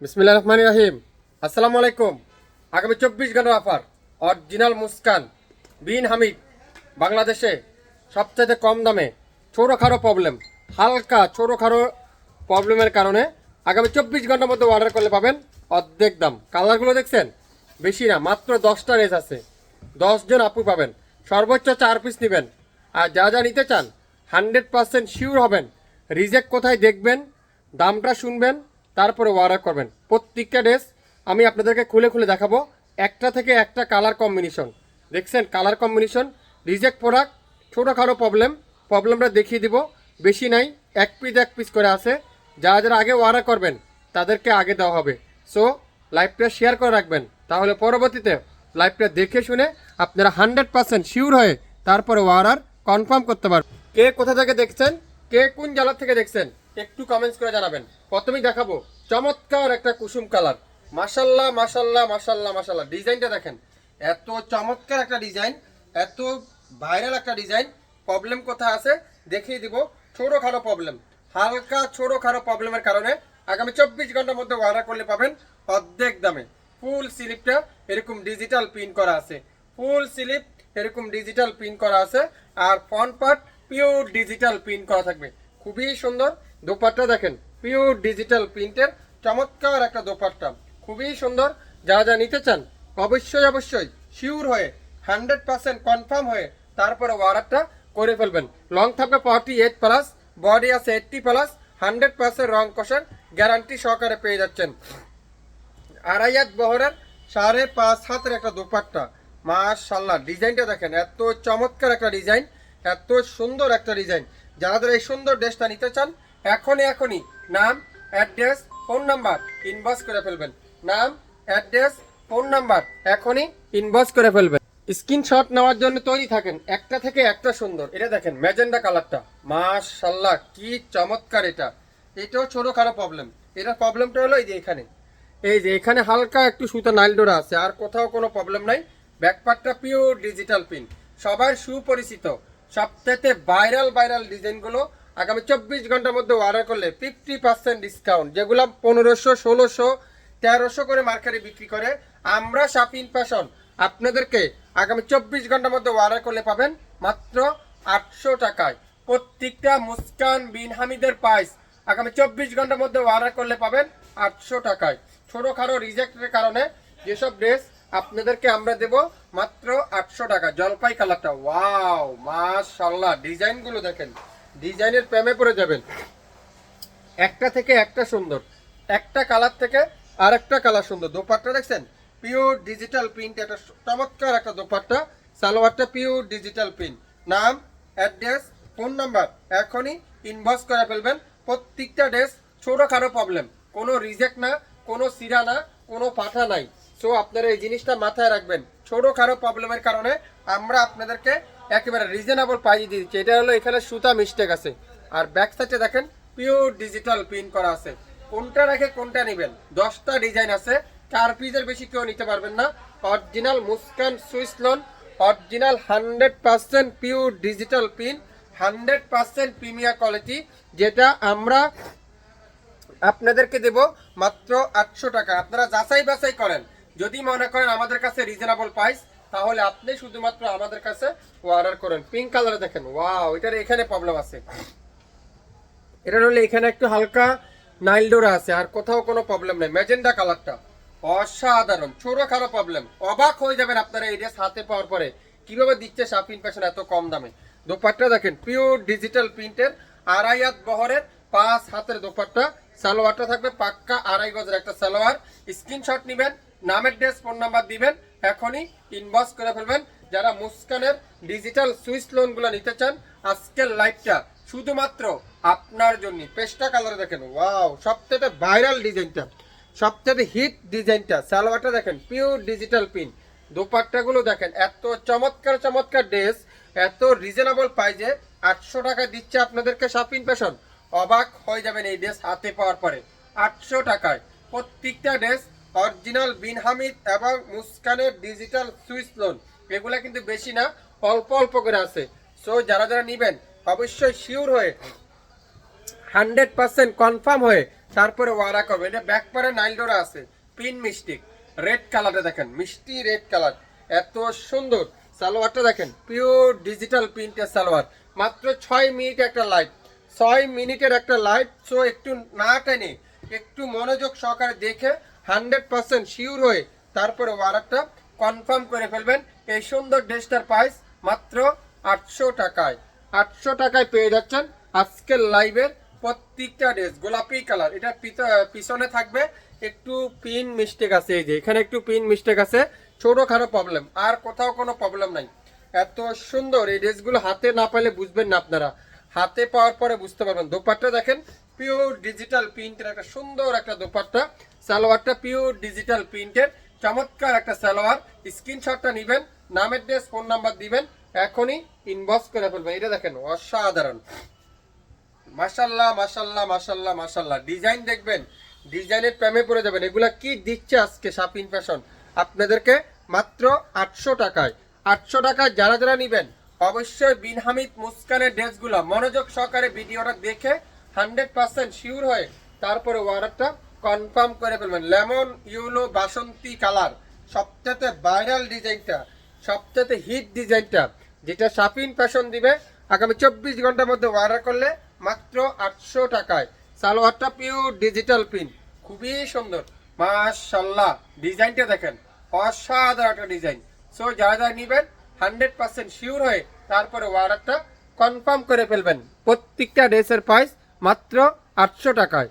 বিসমিল্লাহির রহমানির রহিম। আসসালামু আলাইকুম। আগামী 24 ঘন্টার অফার অরিজিনাল মুস্কান বিন হামিদ বাংলাদেশে সবচেয়ে কম দামে ছোটোখাটো প্রবলেম হালকা ছোটোখাটো প্রবলেমের কারণে আগামী 24 ঘন্টার মধ্যে অর্ডার করলে পাবেন অর্ধেক দাম। কালারগুলো দেখছেন, বেশি না, মাত্র 10টা রেস আছে, 10 জন আপু পাবেন, সর্বোচ্চ 4 পিস নেবেন। আর যা যা নিতে চান 100% শিওর হবেন। রিজেক্ট কোথায় দেখবেন, দামটা শুনবেন, তারপরে অর্ডার করবেন। প্রত্যেকটা ড্রেস আমি আপনাদেরকে খুলে খুলে দেখাবো, একটা থেকে একটা কালার কম্বিনেশন। দেখছেন কালার কম্বিনেশন, রিজেক্ট প্রোডাক্ট, ছোটোখাটো প্রবলেমটা দেখিয়ে দিব। বেশি নাই, এক পিস করে আছে। যারা যারা আগে অর্ডার করবেন তাদেরকে আগে দেওয়া হবে। সো লাইভটা শেয়ার করে রাখবেন, তাহলে পরবর্তীতে লাইভটা দেখে শুনে আপনারা 100% শিওর হয়ে তারপরে অর্ডার কনফার্ম করতে পারবেন। কে কোথা থেকে দেখছেন, কে কোন জেলা থেকে দেখছেন, একটু কমেন্টস করে জানাবেন। প্রথমেই দেখাবো চমৎকার একটা কুসুম কালার। মাশাল্লাহ মাশাল্লাহ মাশাল্লাহ মাশাল্লাহ, ডিজাইনটা দেখেন, এত চমৎকার একটা ডিজাইন, এত ভাইরাল একটা ডিজাইন। প্রবলেম কোথায় আছে দেখিয়ে দিব। ছোটোখাটো প্রবলেম, হালকা ছোটোখাটো প্রবলেমের কারণে আগামী 24 ঘন্টার মধ্যে অর্ডার করলে পাবেন অর্ধেক দামে। ফুল স্লিপটা এরকম ডিজিটাল প্রিন্ট করা আছে, ফুল স্লিপ এরকম ডিজিটাল প্রিন্ট করা আছে, আর front part pure digital print করা থাকবে। খুবই সুন্দর। দোপাট্টা দেখেন, পিওর ডিজিটাল প্রিন্টের চমৎকার একটা দোপাট্টা, খুবই সুন্দর। যা যা নিতে চান অবশ্যই অবশ্যই শিওর হয়ে 100% কনফার্ম হয়ে তারপরে অর্ডারটা করে ফেলবেন। লং থাকবে 48+, বডি আছে 80+, 100% রং কষার গ্যারান্টি সহকারে পেয়ে যাচ্ছেন। আড়াই হাত বহরের 5.5 হাতের একটা দোপাট্টা। মাশাল্লাহ, ডিজাইনটা দেখেন, এত চমৎকার একটা ডিজাইন, এত সুন্দর একটা ডিজাইন। যারা এই সুন্দর ড্রেসটা নিতে চান এখনই নাম, অ্যাড্রেস, ফোন নাম্বার ইনবক্স করে ফেলবেন। নাম, অ্যাড্রেস, ফোন নাম্বার এখনই ইনবক্স করে ফেলবেন। স্ক্রিনশট নেওয়ার জন্য তৈরি থাকেন। একটা থেকে একটা সুন্দর। এটা দেখেন ম্যাজেন্ডা কালারটা, মাশাল্লাহ কি চমৎকার। এটাও ছোটোখাটো প্রবলেম। এটার প্রবলেমটা হলো এই যে এখানে হালকা একটু সুতা নাইল ডোরা আছে, আর কোথাও কোনো প্রবলেম নাই। ব্যাকপার্টটা পিওর ডিজিটাল প্রিন্ট, সবার সুপরিচিত সবথেকে ভাইরাল ডিজাইনগুলো আগামী 24 ঘন্টার মধ্যে অর্ডার করলে 50% ডিসকাউন্ট। যেগুলো 1500, 1600, 1300 করে মার্কেটে বিক্রি করে, আমরা শাফিন ফ্যাশন আপনাদেরকে আগামী 24 ঘন্টার মধ্যে অর্ডার করলে পাবেন মাত্র 800 টাকায়। প্রত্যেকটা মুস্কান বিন হামিদের প্রাইস আগামী 24 ঘন্টার মধ্যে অর্ডার করলে পাবেন 800 টাকায়। ছোটোখাটো রিজেক্টের কারণে যেসব ড্রেস আপনাদেরকে আমরা দেব মাত্র 800 টাকা। জলপাই কালারটা, ওয়াও মাশাআল্লাহ, ডিজাইনগুলো দেখেন, ডিজাইনের প্রেমে পড়ে যাবেন। একটা থেকে একটা সুন্দর, একটা কালার থেকে আরেকটা কালার সুন্দর। দোপাট্টা দেখছেন, পিওর ডিজিটাল প্রিন্ট, একটা চমৎকার একটা দোপাট্টা। সালোয়ারটা পিওর ডিজিটাল প্রিন্ট। নাম, অ্যাড্রেস, ফোন নাম্বার এখনই ইনবক্স করে ফেলবেন। প্রত্যেকটা ড্রেস ছোটোখাটো প্রবলেম, কোনো রিজেক্ট না, কোনো সিরা না, কোনো পাঠা নাই। সো আপনারা এই জিনিসটা মাথায় রাখবেন। ছোটোখাটো প্রবলেমের কারণে আমরা আপনাদেরকে একেবারে রিজনেবল প্রাইস দিচ্ছি। এটা হলো এখানে সুতা মিস্টেক আছে, আর ব্যাক সাইডে দেখেন পিওর ডিজিটাল প্রিন্ট করা আছে। কোনটা রেখে কোনটা নেবেন, 10টা ডিজাইন আছে, 4 পিসের বেশি কেউ নিতে পারবেন না। Original Muskan Swiss loan, original 100% pure digital print, 100% premier quality, যেটা আমরা আপনাদেরকে দেব মাত্র 800 টাকা। আপনারা যাচাই বাছাই করেন, যদি মনে করেন আমাদের কাছে রিজনেবল প্রাইস, তাহলে আপনি শুধুমাত্র আমাদের কাছে অর্ডার করেন। পিঙ্ক কালারে দেখেন, ওয়াও, এটার এখানে প্রবলেম আছে। এটা হলে এখানে একটু হালকা নাইল ডোরা আছে, আর কোথাও কোনো প্রবলেম নেই। ম্যাজেন্ডা কালারটা অসাধারণ, ছোটোখাটো প্রবলেম। অবাক হয়ে যাবেন আপনারা এই ড্রেস হাতে পাওয়ার পরে, কিভাবে দিচ্ছে শাফিন ফ্যাশন এত কম দামে। দোপাট্টা দেখেন, পিওর ডিজিটাল প্রিন্টের, আড়াই হাত বহরের 5 হাতের দোপাট্টা। সালোয়ারটা থাকবে পাক্কা 2.5 গজের একটা সালোয়ার। স্ক্রিনশট নেবেন, নামের ড্রেস, ফোন নাম্বার দিবেন, এখনই ইনবক্স করে ফেলবেন। যারা মুস্কানের ডিজিটাল সুইস লোনগুলো নিতে চান, আজকের লাইভটা শুধুমাত্র আপনার জন্য। পেস্টা কালারে দেখেন, ওয়াও, সবথেকে ভাইরাল ডিজাইনটা, সবথেকে হিট ডিজাইনটা। সালোয়ারটা দেখেন পিওর ডিজিটাল প্রিন্ট। দোপাট্টাগুলো দেখেন, এত চমৎকার চমৎকার ড্রেস, এত রিজনেবল প্রাইসে 800 টাকা দিচ্ছে আপনাদেরকে শাফিন ফ্যাশন। অবাক হয়ে যাবেন এই ড্রেস হাতে পাওয়ার পরে। 800 টাকায় প্রত্যেকটা ড্রেস অরিজিনাল বিন হামিদ এবং মুস্কানের ডিজিটাল সুইস লোন। এগুলা কিন্তু বেশি না, অল্প অল্প করে আছে। সো যারা যারা নেবেন অবশ্যই শিওর হয়ে 100% কনফার্ম হয়ে তারপরে ওয়ারা করবেন। এটা ব্যাক পারে নাইল ডোরা আছে, পিন মিস্টিক রেড কালারটা দেখেন, মিষ্টি রেড কালার, এত সুন্দর। সালোয়ারটা দেখেন, পিওর ডিজিটাল প্রিন্টের সালোয়ার, মাত্র 6 মিনিট একটা লাইভ, 6 মিনিটের একটা লাইভ। সো একটু না টেনে একটু মনোযোগ সহকারে দেখে 100% শিওর হয়ে তারপরে অর্ডারটা কনফার্ম করে ফেলবেন। এই সুন্দর ড্রেসটার প্রাইস মাত্র 800 টাকায়। 800 টাকায় পেয়ে যাচ্ছেন আজকের লাইভের প্রত্যেকটা ড্রেস। গোলাপি কালার, এটা পিছনে থাকবে একটু পিন মিস্টেক আছে, এই যে এখানে একটু পিন মিস্টেক আছে, ছোটখাটো প্রবলেম, আর কোথাও কোনো প্রবলেম নাই। এত সুন্দর এই ড্রেসগুলো হাতে না পাইলে বুঝবেন না আপনারা, হাতে পাওয়ার পরে বুঝতে পারবেন। দোপাট্টা দেখেন, পিওর ডিজিটাল প্রিন্টের একটা সুন্দর একটা দোপাট্টা। সালোয়ারটা পিওর ডিজিটাল প্রিন্টের, চমৎকার একটা সালোয়ার। স্ক্রিনশটটা নেবেন, নামের ড্রেস, ফোন নাম্বার দিবেন, এখনই ইনবক্স করে ফেলবেন। এটা দেখেন অসাধারণ, মাশাল্লাহ মাশাল্লাহ মাশাল্লাহ মাশাল্লাহ। ডিজাইন দেখবেন, ডিজাইনের প্রেমে পড়ে যাবেন। এগুলা কি দিচ্ছে আজকে শাপিন ফ্যাশন আপনাদেরকে মাত্র 800 টাকায়। 800 টাকায় যারা যারা নেবেন অবশ্যই বিন হামিদ মুস্কানের ড্রেসগুলো মনোযোগ সহকারে ভিডিওটা দেখে 100% শিওর হয়ে তারপরে অর্ডারটা কনফার্ম করে ফেলবেন। লেমন ইউলো বাসন্তী কালার, সবচেয়ে ভাইরাল ডিজাইনটা, সবচেয়ে হিট ডিজাইনটা, যেটা শাপিন ফ্যাশন দিবে আগামী 24 ঘন্টার মধ্যে অর্ডার করলে মাত্র 800 টাকায়। সালোয়ারটা পিওর ডিজিটাল প্রিন্ট, খুবই সুন্দর মাশাল্লাহ। ডিজাইনটা দেখেন, অসাধারণ একটা ডিজাইন। সো যারা যারা নেবেন 100% শিওর হয়ে তারপরে অর্ডারটা কনফার্ম করে ফেলবেন। প্রত্যেকটা ড্রেসের প্রাইস মাত্র 800 টাকায়।